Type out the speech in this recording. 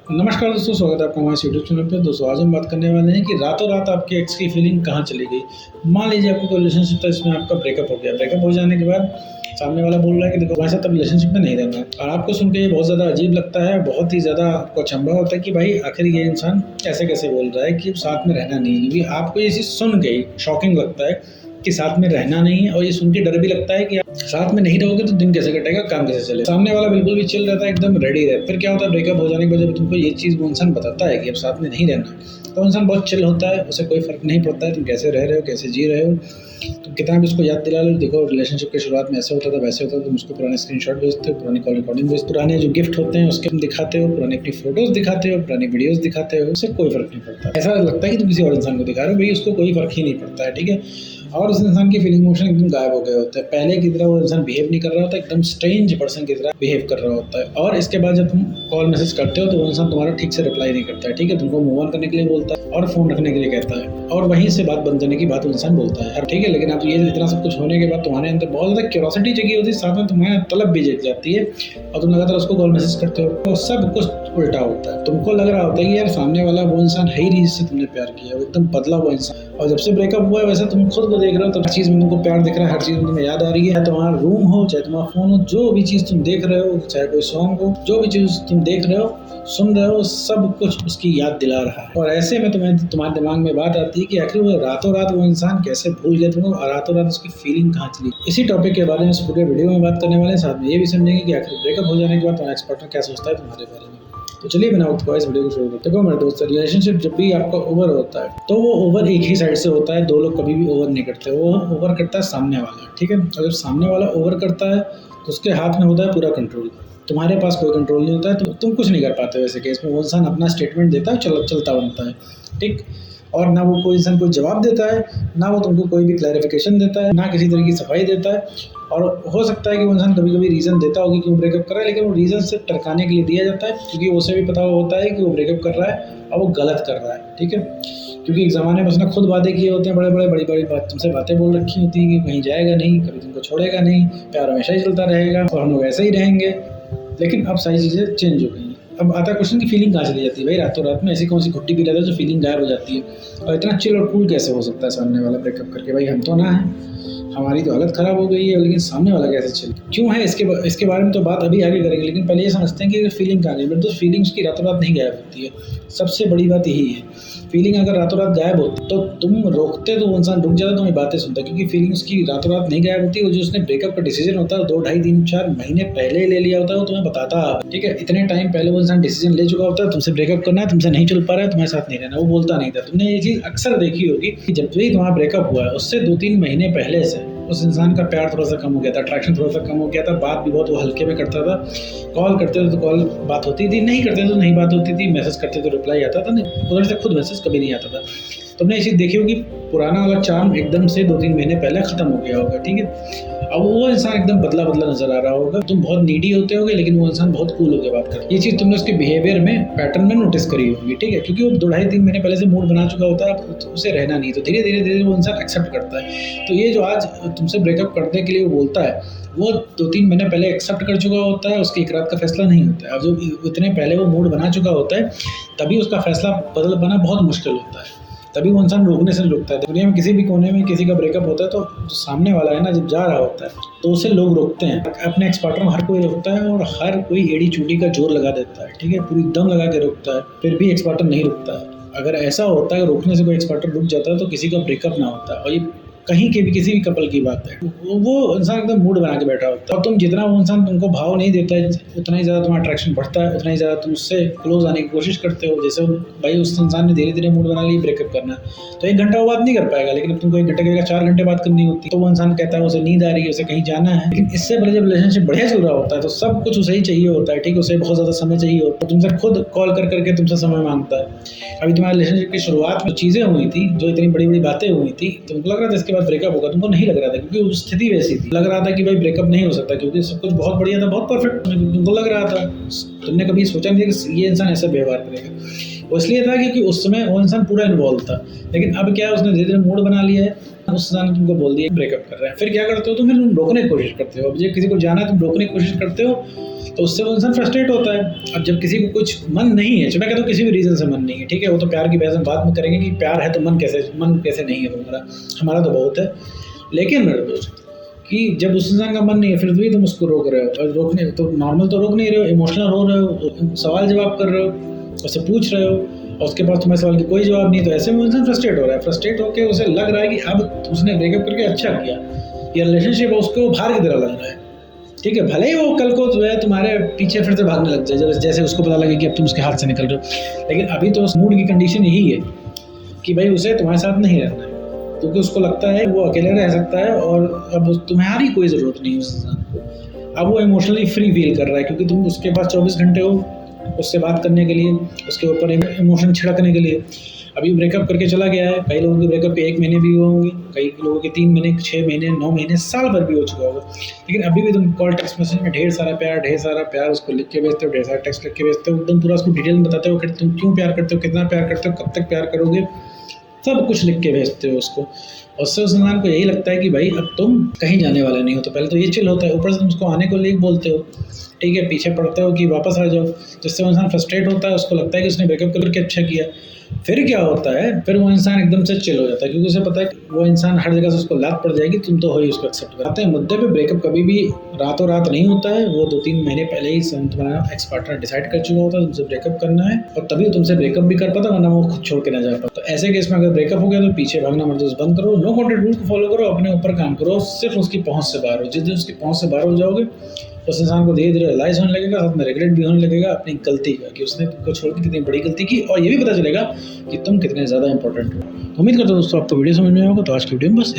नमस्कार दोस्तों, स्वागत है आपका हमारे यूट्यूब चैनल पे। दोस्तों आज हम बात करने वाले हैं कि रातों रात आपके एक्स की फीलिंग कहाँ चली गई। मान लीजिए आपको कोई रिलेशनशिप था, इसमें आपका ब्रेकअप हो गया। ब्रेकअप हो जाने के बाद सामने वाला बोल रहा है कि देखो हमारे साथ अब रिलेशनशिप में नहीं रहना है, और आपको सुन के ये बहुत ज़्यादा अजीब लगता है, बहुत ही ज़्यादा आपको अचंभा होता है कि भाई आखिर ये इंसान कैसे कैसे बोल रहा है कि साथ में रहना नहीं है। क्योंकि आपको ये चीज़ सुन के ही शॉकिंग लगता है कि साथ में रहना नहीं है, और ये सुन के डर भी लगता है कि आप साथ में नहीं रहोगे तो दिन कैसे कटेगा, काम कैसे चलेगा। सामने वाला बिल्कुल भी चिल रहता है, एकदम रेडी रहता है। फिर क्या होता है, ब्रेकअप हो जाने के बाद जब तुमको ये चीज़ वो इंसान बताता है कि अब साथ में नहीं रहना, तो इंसान बहुत चिल होता है, उसे कोई फर्क नहीं पड़ता है तुम कैसे रह रहे हो, कैसे जी रहे हो। तुम कितना भी उसको याद दिला लो, देखो रिलेशनशिप के शुरुआत में ऐसे होता था, वैसे होता था। तुम उसको पुराने स्क्रीनशॉट भेजते हो, पुरानी कॉल रिकॉर्डिंग भेजते हो, पुराने जो गिफ्ट होते हैं उसके तुम दिखाते हो, पुरानी अपनी फोटोज दिखाते हो, पुरानी वीडियोस दिखाते हो, उससे कोई फर्क नहीं पड़ता। ऐसा लगता है कि तुम किसी और इंसान को दिखा रहे हो, भाई उसको कोई फर्क ही नहीं पड़ता है, ठीक है। और उस इंसान की फीलिंग इमोशन एकदम गायब हो गए होते हैं। पहले की तरह वो इंसान बिहेव नहीं कर रहा होता, एकदम स्ट्रेंज पर्सन की तरह बिहेव कर रहा होता है। और इसके बाद जब तुम कॉल मैसेज करते हो तो वो इंसान तुम्हारा ठीक से रिप्लाई नहीं करता है, ठीक है। तुमको मूव ऑन करने के लिए बोलता है और फोन रखने के लिए कहता है, और वहीं से बात बंद करने की बात वो इंसान बोलता है, ठीक है। लेकिन अब ये इतना सब कुछ होने के बाद तुम्हारे अंदर बहुत ज़्यादा क्यूरियोसिटी जगी होती है, साथ में तुम्हारी तलब भी जग जाती है, और तुम लगातार उसको कॉल मैसेज करते हो। तो सब कुछ उल्टा होता है। तुमको लग रहा होता है कि यार सामने वाला वो इंसान है ही नहीं जिससे तुमने प्यार किया, वो एकदम बदला हुआ इंसान। और जब से ब्रेकअप हुआ है वैसे तुम खुद को देख रहे हो तो हर चीज़ में तुमको प्यार दिख रहा है, हर चीज़ में तुम्हें याद आ रही है। तुम्हारा रूम हो चाहे तुम्हारा फोन हो, जो भी चीज़ तुम देख रहे हो, चाहे कोई सॉन्ग हो, जो भी चीज़ तुम देख रहे हो सुन रहे हो, सब कुछ उसकी याद दिला रहा है। और ऐसे में तुम्हारे दिमाग में बात आती है कि आखिर वो रातों रात वो इंसान कैसे भूल गया तुमको, और रातों रात उसकी फीलिंग कहाँ चली। इसी टॉपिक के बारे में इस पूरे वीडियो में बात करने वाले हैं। साथ में ये भी समझेंगे कि आखिर ब्रेकअप हो जाने के बाद तुम्हारा एक्स पार्टनर क्या सोचता है तुम्हारे बारे में। तो चलिए बिना वक्त इस वीडियो को शुरू करते हैं। देखो मेरे दोस्त, रिलेशनशिप जब भी आपका ओवर होता है तो वो ओवर एक ही साइड से होता है, दो लोग कभी भी ओवर नहीं करते। वो ओवर करता है सामने वाला, ठीक है। अगर सामने वाला ओवर करता है तो उसके हाथ में होता है पूरा कंट्रोल, तुम्हारे पास कोई कंट्रोल नहीं होता है, तो तुम कुछ नहीं कर पाते। वैसे केस में वो इंसान अपना स्टेटमेंट देता है, चलता बनता है, ठीक। और ना वो कोई इंसान कोई जवाब देता है, ना वो तुमको कोई भी क्लैरिफिकेशन देता है, ना किसी तरह की सफाई देता है। और हो सकता है कि वो इंसान कभी कभी रीज़न देता होगी क्यों ब्रेकअप कर रहा है, लेकिन वो रीज़न सिर्फ टरकाने के लिए दिया जाता है, क्योंकि उसे भी पता होता है कि वो ब्रेकअप कर रहा है और वो गलत कर रहा है, ठीक है। क्योंकि एक ज़माने में उसने खुद वादे किए होते हैं, बड़ी बात तुमसे बातें बोल रखी होती है कि कहीं जाएगा नहीं, कभी तुमको छोड़ेगा नहीं, प्यार हमेशा ही चलता रहेगा और हम लोग ऐसे ही रहेंगे। लेकिन अब सारी चीज़ें चेंज हो गई हैं। अब आता है क्वेश्चन की फीलिंग कहाँ चली जाती है। भाई रातों रात में ऐसी कौन सी घुट्टी पी लेता है जो फीलिंग गायब हो जाती है, और इतना चिल और कूल कैसे हो सकता है सामने वाला ब्रेकअप करके। भाई हम तो ना है, हमारी तो हालत ख़राब हो गई है, लेकिन सामने वाला कैसे चिल क्यों है, इसके बारे में तो बात अभी आगे करेंगे। लेकिन पहले ये समझते हैं कि फीलिंग कहाँ गई। तो फीलिंग्स की रातों रात नहीं गायब होती है, सबसे बड़ी बात यही है। फीलिंग अगर रातों रात गायब होती तो तुम रोकते, तो वो इंसान रुक जाता, तुम्हें बातें सुनता। क्योंकि फीलिंग्स की रातों रात नहीं गायब होती। वो जो उसने ब्रेकअप का डिसीजन होता है 2, ढाई, 3, 4 महीने पहले ले लिया होता है, वो तुम्हें बताता है, ठीक है। इतने टाइम पहले वो इंसान डिसीजन ले चुका होता है, तुमसे ब्रेकअप करना है, तुमसे नहीं चल पा रहा है, तुम्हारे साथ नहीं रहना। वो बोलता नहीं था। तुमने ये चीज़ अक्सर देखी होगी कि जब भी तुम्हारा ब्रेकअप हुआ है उससे 2-3 महीने पहले से उस इंसान का प्यार थोड़ा सा कम हो गया था, अट्रैक्शन थोड़ा सा कम हो गया था, बात भी बहुत वो हल्के में करता था। कॉल करते थे तो कॉल बात होती थी, नहीं करते तो नहीं बात होती थी, मैसेज करते तो रिप्लाई आता था, नहीं उधर से खुद मैसेज कभी नहीं आता था। तुमने ये चीज़ देखी होगी, पुराना वाला चार्म एकदम से 2-3 महीने पहले ख़त्म हो गया होगा, ठीक है। अब वो इंसान एकदम बदला नज़र आ रहा होगा। तुम बहुत नीडी होते होगे, लेकिन वो इंसान बहुत कूल होकर बात करता है। ये चीज़ तुमने उसके बिहेवियर में, पैटर्न में नोटिस करी होगी, ठीक है। क्योंकि वो 2, ढाई, 3 महीने पहले से मूड बना चुका होता है, अब उसे रहना नहीं, तो धीरे धीरे वो इंसान एक्सेप्ट करता है। तो ये जो आज तुमसे ब्रेकअप करने के लिए वो बोलता है, वो 2-3 महीने पहले एक्सेप्ट कर चुका होता है, उसकी एक रात का फैसला नहीं होता है। अब जो इतने पहले वो मूड बना चुका होता है, तभी उसका फैसला बना बहुत मुश्किल होता है। तभी वो इंसान रोकने से रुकता है। दुनिया में किसी भी कोने में किसी का ब्रेकअप होता है तो जो सामने वाला है ना, जब जा रहा होता है तो उसे लोग रोकते हैं। अपने एक्स पार्टनर हर कोई रोकता है, और हर कोई एड़ी चूटी का जोर लगा देता है, ठीक है, पूरी दम लगा के रोकता है, फिर भी एक्स पार्टनर नहीं रुकता है। अगर ऐसा होता है, रोकने से कोई एक्स पार्टनर रुक जाता है तो किसी का ब्रेकअप ना होता है। और ये कहीं के भी किसी भी कपल की बात है, वो इंसान एकदम मूड बना के बैठा होता है। और तुम जितना वो इंसान तुमको भाव नहीं देता है, उतना ही ज़्यादा तुम्हारा अट्रैक्शन बढ़ता है, उतना ही ज़्यादा तुम उससे क्लोज आने की कोशिश करते हो। जैसे भाई उस इंसान ने धीरे धीरे मूड बना लिया ब्रेकअप करना, तो 1 घंटा वो बात नहीं कर पाएगा। लेकिन अब तुमको 1 घंटे की जगह 4 घंटे बात करनी होती है, तो वो इंसान कहता है उसे नींद आ रही है, उसे कहीं जाना है। लेकिन इससे पहले जब रिलेशनशिप बढ़िया चल रहा होता है तो सब कुछ उसे ही चाहिए होता है, ठीक है। उसे बहुत ज़्यादा समय चाहिए होता है, तुमसे खुद कॉल करके तुमसे समय मांगता है। अभी तुम्हारे रिलेशनशिप की शुरुआत में चीज़ें हुई थी, जो इतनी बड़ी बड़ी बातें हुई थी, तुमको लग रहा था इसके बाद ब्रेकअप होगा, तुमको नहीं लग रहा था, क्योंकि उस स्थिति वैसी थी। लग रहा था कि भाई ब्रेकअप नहीं हो सकता, क्योंकि सब कुछ बहुत बढ़िया था, बहुत परफेक्ट तुमको लग रहा था। तुमने कभी सोचा नहीं था कि ये इंसान ऐसा व्यवहार करेगा। वो इसलिए था क्योंकि उस समय वो इंसान पूरा इन्वॉल्व था। लेकिन अब क्या है, उसने धीरे धीरे मूड बना लिया है, उस इंसान ने तुमको बोल दिया ब्रेकअप कर रहे हैं। फिर क्या करते हो, तुम रोकने की कोशिश करते हो। अब जब किसी को जाना है तुम रोकने की कोशिश करते हो, तो उससे वो इंसान फ्रस्ट्रेट होता है। अब जब किसी को कुछ मन नहीं है, मैं कहता हूँ किसी भी रीज़न से मन नहीं है, ठीक है, वो तो प्यार की बहस हम बाद में करेंगे कि प्यार है तो मन कैसे नहीं है तुम्हारा, हमारा तो बहुत है। लेकिन मेरे दोस्त कि जब उस इंसान का मन नहीं है फिर भी तुम उसको रोक रहे हो, और रोकने तो नॉर्मल तो रोक नहीं रहे हो, इमोशनल हो रहे हो, सवाल जवाब कर रहे हो, उससे पूछ रहे हो और उसके पास तुम्हारे सवाल की कोई जवाब नहीं, तो ऐसे में इंसान फ्रस्ट्रेट हो रहा है। फ्रस्ट्रेट होकर उसे लग रहा है कि अब उसने ब्रेकअप करके अच्छा किया, ये रिलेशनशिप है उसको भार की तरह लग रहा है, ठीक है। भले ही वो कल को जो है तुम्हारे पीछे फिर से भागने लग जाए, जब जैसे उसको पता लगे कि अब तुम उसके हाथ से निकल रहे हो, लेकिन अभी तो उस मूड की कंडीशन यही है कि भाई उसे तुम्हारे साथ नहीं रहना है, क्योंकि उसको लगता है वो अकेले रह सकता है और अब तुम्हारी कोई ज़रूरत नहीं है उस इंसान को। अब वो इमोशनली फ्री फील कर रहा है क्योंकि तुम उसके पास 24 घंटे हो उससे बात करने के लिए, उसके ऊपर इमोशन छिड़कने के लिए। अभी ब्रेकअप करके चला गया है, कई लोगों के ब्रेकअप के 1 महीने भी हुए होंगे, कई लोगों के 3 महीने, 6 महीने, 9 महीने, साल भर भी हो चुका होगा, लेकिन अभी भी तुम कॉल टेक्स्ट मैसेज में ढेर सारा प्यार उसको लिख के भेजते हो, ढेर सारा टेक्स्ट लिख के भेजते हो, एकदम पूरा उसको डिटेल में बताते हो कि तुम क्यों प्यार करते हो, कितना प्यार करते हो, कब तक प्यार करोगे, सब कुछ लिख के भेजते हो उसको। और उससे उस इंसान को यही लगता है कि भाई अब तुम कहीं जाने वाले नहीं हो, तो पहले तो ये चिल होता है, ऊपर से तुम उसको आने को लिए बोलते हो, ठीक है, पीछे पड़ते हो कि वापस आ जाओ, जिससे वो इंसान फ्रस्ट्रेट होता है, उसको लगता है कि उसने ब्रेकअप करके अच्छा किया। फिर क्या होता है, फिर वो इंसान एकदम से चिल हो जाता है क्योंकि उसे पता है कि वो इंसान हर जगह से उसको लात पड़ जाएगी, तुम तो हो ही उसको एक्सेप्ट करते हैं। मुद्दे पे ब्रेकअप कभी भी रातों रात नहीं होता है, वो 2-3 महीने पहले ही तुम्हारा एक्स पार्टनर डिसाइड कर चुका होता है तुमसे ब्रेकअप करना है, और तभी तुमसे ब्रेकअप भी कर पाता, वरना वो खुद छोड़ के ना जा पाता। तो ऐसे केस में अगर ब्रेकअप हो गया तो पीछे भागना मत बंद करो, नो कॉन्टैक्ट रूल को फॉलो करो, अपने ऊपर काम करो, सिर्फ उसकी पहुंच से बाहर हो। जिस दिन उसकी पहुंच से बाहर हो जाओगे उस इंसान को धीरे धीरे रियलाइज़ होने लगेगा, साथ में रिग्रेट भी होने लगेगा अपनी गलती का कि उसने तुमको छोड़ के कितनी बड़ी गलती की, और ये भी पता चलेगा कि तुम कितने ज़्यादा इंपॉर्टेंट हो। उम्मीद करता हूँ दोस्तों आपको वीडियो समझ में आया होगा। तो आज की वीडियो में बस